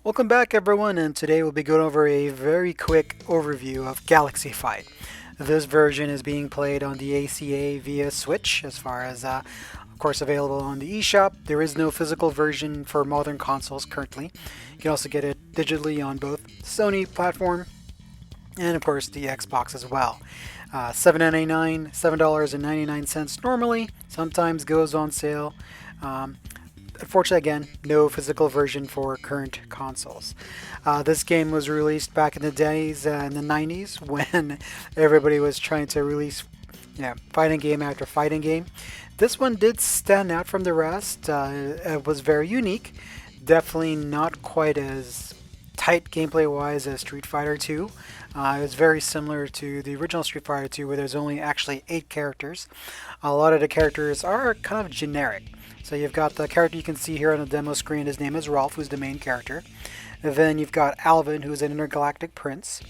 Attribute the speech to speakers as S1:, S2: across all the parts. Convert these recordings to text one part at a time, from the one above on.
S1: Welcome back everyone, and today we'll be going over a very quick overview of Galaxy Fight. This version is being played on the ACA via Switch, as far as, of course, available on the eShop. There is no physical version for modern consoles currently. You can also get it digitally on both Sony platform and, of course, the Xbox as well. $7.99, $7.99 normally, sometimes goes on sale. Um, Unfortunately, again, no physical version for current consoles. This game was released back in the days, in the 90s, when everybody was trying to release, fighting game after fighting game. This one did stand out from the rest. It was very unique. Definitely not quite as tight gameplay wise as Street Fighter 2. It was very similar to the original Street Fighter 2, where there's only actually 8 characters. A lot of the characters are kind of generic. So you've got the character you can see here on the demo screen. His name is Rolf, who's the main character. And then you've got Alvin, who's an intergalactic prince.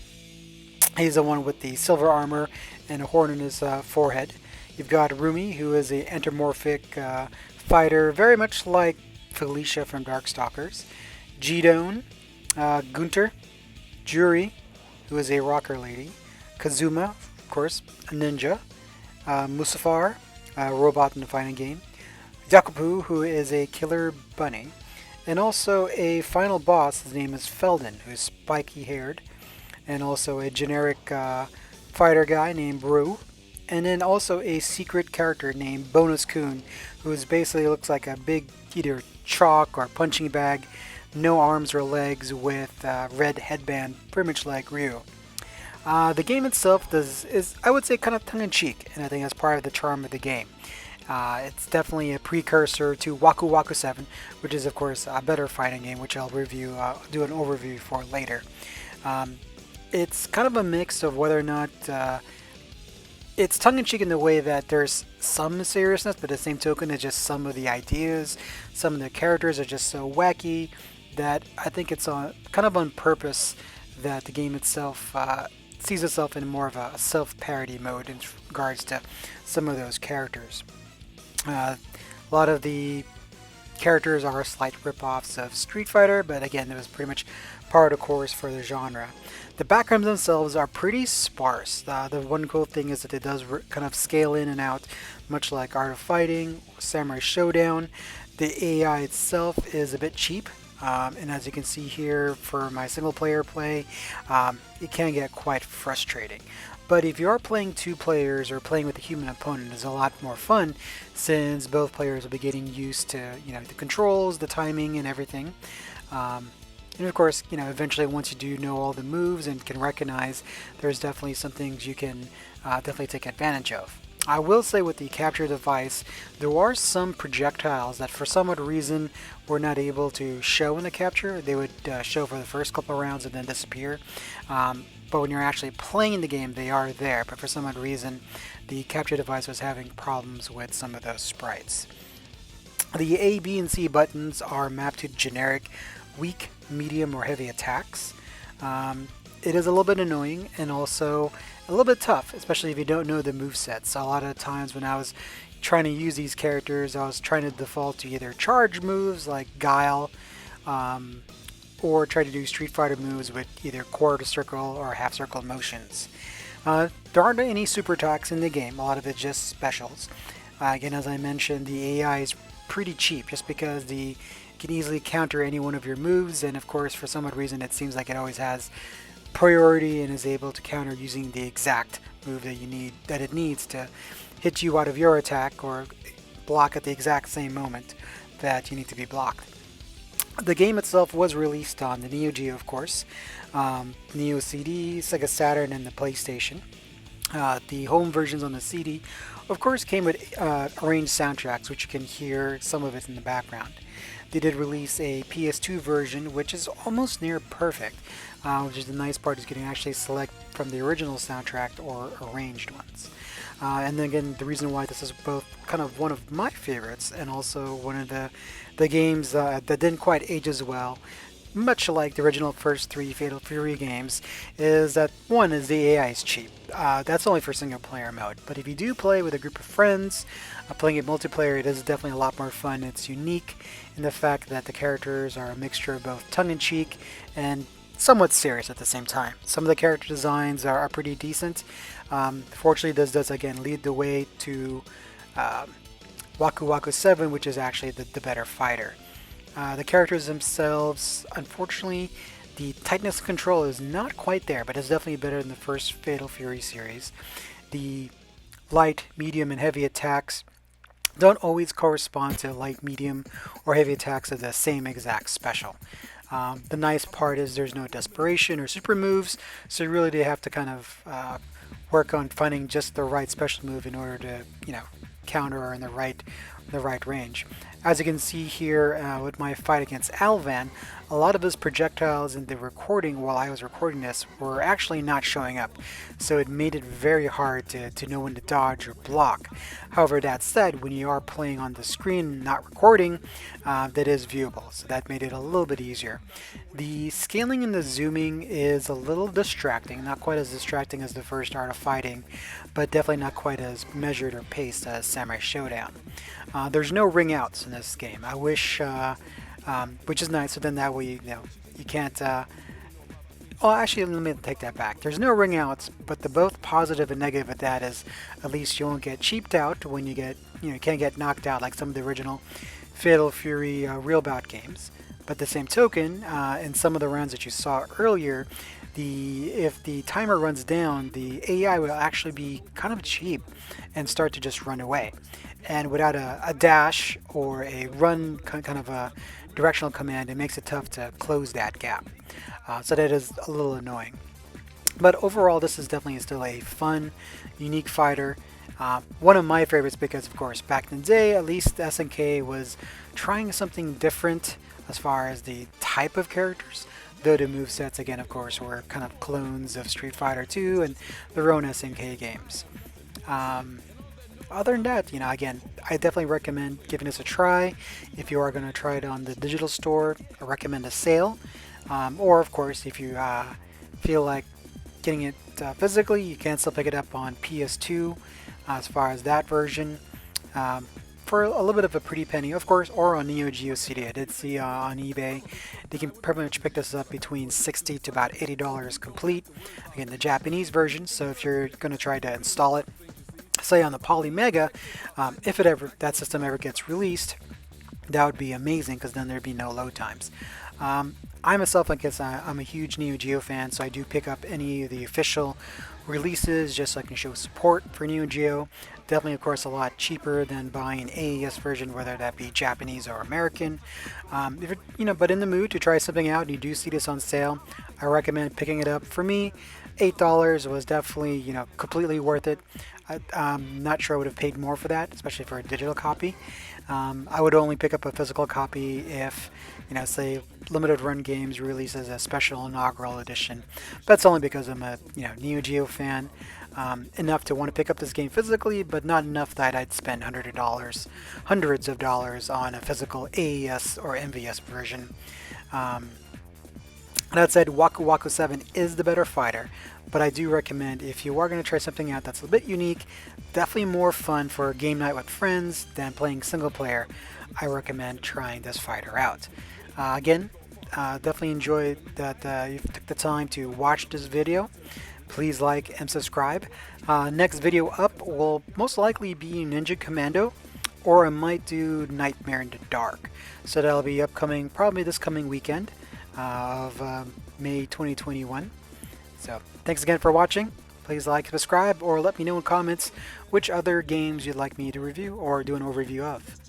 S1: He's the one with the silver armor and a horn in his forehead. You've got Rumi, who is a anthropomorphic fighter, very much like Felicia from Darkstalkers. Jidone, Gunter, Juri, who is a rocker lady. Kazuma, of course, a ninja. Musafar, a robot in the fighting game. Yakupu, who is a killer bunny, and also a final boss. His name is Felden, who's spiky haired, and also a generic fighter guy named Brew, and then also a secret character named Bonus Coon, who basically looks like a big either chalk or punching bag, no arms or legs, with red headband, pretty much like Ryu. The game itself is, I would say, kind of tongue in cheek, and I think that's part of the charm of the game. It's definitely a precursor to Waku Waku 7, which is, of course, a better fighting game, which I'll do an overview for later. Um, it's kind of a mix of whether or not it's tongue-in-cheek in the way that there's some seriousness, but at the same token, it's just some of the ideas, some of the characters are just so wacky that I think it's kind of on purpose that the game itself sees itself in more of a self-parody mode in regards to some of those characters. A lot of the characters are slight rip-offs of Street Fighter, but again, it was pretty much part of the course for the genre. The backgrounds themselves are pretty sparse. The one cool thing is that it does kind of scale in and out, much like Art of Fighting, Samurai Showdown. The AI itself is a bit cheap, and as you can see here for my single player play, it can get quite frustrating. But if you are playing two players or playing with a human opponent, it's a lot more fun since both players will be getting used to the controls, the timing, and everything. And of course, eventually once you do know all the moves and can recognize, there's definitely some things you can definitely take advantage of. I will say with the capture device, there are some projectiles that for some odd reason were not able to show in the capture. They would show for the first couple of rounds and then disappear. But when you're actually playing the game, they are there. But for some odd reason, the capture device was having problems with some of those sprites. The A, B, and C buttons are mapped to generic weak, medium, or heavy attacks. It is a little bit annoying and also a little bit tough, especially if you don't know the movesets. A lot of times when I was trying to use these characters, I was trying to default to either charge moves like Guile, or try to do Street Fighter moves with either quarter circle or half circle motions. There aren't any super attacks in the game, a lot of it's just specials. Again, as I mentioned, the AI is pretty cheap just because you can easily counter any one of your moves, and of course, for some odd reason, it seems like it always has priority and is able to counter using the exact move that it needs to hit you out of your attack or block at the exact same moment that you need to be blocked. The game itself was released on the Neo Geo, of course, Neo CD, Sega Saturn, and the PlayStation. The home versions on the CD, of course, came with arranged soundtracks, which you can hear some of it in the background. They did release a PS2 version, which is almost near perfect, which is the nice part is you can actually select from the original soundtrack or arranged ones. And then again, the reason why this is both kind of one of my favorites and also one of the games that didn't quite age as well, much like the original first 3 Fatal Fury games, is that one is the AI is cheap. That's only for single player mode, but if you do play with a group of friends, playing it multiplayer, it is definitely a lot more fun. It's unique in the fact that the characters are a mixture of both tongue-in-cheek and somewhat serious at the same time. Some of the character designs are pretty decent. Fortunately, this does again lead the way to Waku Waku 7, which is actually the better fighter. The characters themselves, unfortunately, the tightness of control is not quite there, but it's definitely better than the first Fatal Fury series. The light, medium, and heavy attacks don't always correspond to light, medium, or heavy attacks of the same exact special. The nice part is there's no desperation or super moves, so you really do have to kind of work on finding just the right special move in order to, counter or in the right range. As you can see here with my fight against Alvan, a lot of his projectiles in the recording while I was recording this were actually not showing up, so it made it very hard to know when to dodge or block. However, that said, when you are playing on the screen, not recording, that is viewable, so that made it a little bit easier. The scaling and the zooming is a little distracting, not quite as distracting as the first Art of Fighting, but definitely not quite as measured or paced as Samurai Showdown. There's no ring outs in this game. I wish, which is nice, so then that way, you can't, oh, actually, let me take that back. There's no ring outs, but the both positive and negative of that is at least you won't get cheaped out when you get, you can't get knocked out like some of the original Fatal Fury real bout games. But the same token, in some of the rounds that you saw earlier, if the timer runs down, the AI will actually be kind of cheap and start to just run away. And without a dash or a run kind of a directional command, it makes it tough to close that gap. So that is a little annoying. But overall, this is definitely still a fun, unique fighter. One of my favorites because, of course, back in the day, at least SNK was trying something different as far as the type of characters. Though the movesets, again, of course, were kind of clones of Street Fighter 2 and their own SNK games. Other than that, again, I definitely recommend giving this a try. If you are going to try it on the digital store, I recommend a sale. Or, of course, if you feel like getting it physically, you can still pick it up on PS2 as far as that version. For a little bit of a pretty penny, of course, or on Neo Geo CD. I did see on eBay, you can pretty much pick this up between $60 to about $80 complete. Again, the Japanese version, so if you're going to try to install it, say on the Polymega, if that system ever gets released, that would be amazing because then there'd be no load times. I myself, I guess I'm a huge Neo Geo fan, so I do pick up any of the official releases just so I can show support for Neo Geo. Definitely, of course, a lot cheaper than buying an AES version, whether that be Japanese or American. If you're, but in the mood to try something out and you do see this on sale, I recommend picking it up. For me, $8 was definitely, completely worth it. I'm not sure I would have paid more for that, especially for a digital copy. I would only pick up a physical copy if, say, Limited Run Games releases a special inaugural edition. That's only because I'm a, Neo Geo fan. Enough to want to pick up this game physically, but not enough that I'd spend hundreds of dollars on a physical AES or MVS version. That said, Waku Waku 7 is the better fighter, but I do recommend if you are going to try something out that's a bit unique, definitely more fun for a game night with friends than playing single player, I recommend trying this fighter out. Again, definitely enjoyed that you took the time to watch this video. Please like and subscribe. Next video up will most likely be Ninja Commando, or I might do Nightmare in the Dark. So that'll be upcoming, probably this coming weekend of May 2021. So thanks again for watching. Please like, subscribe, or let me know in comments which other games you'd like me to review or do an overview of.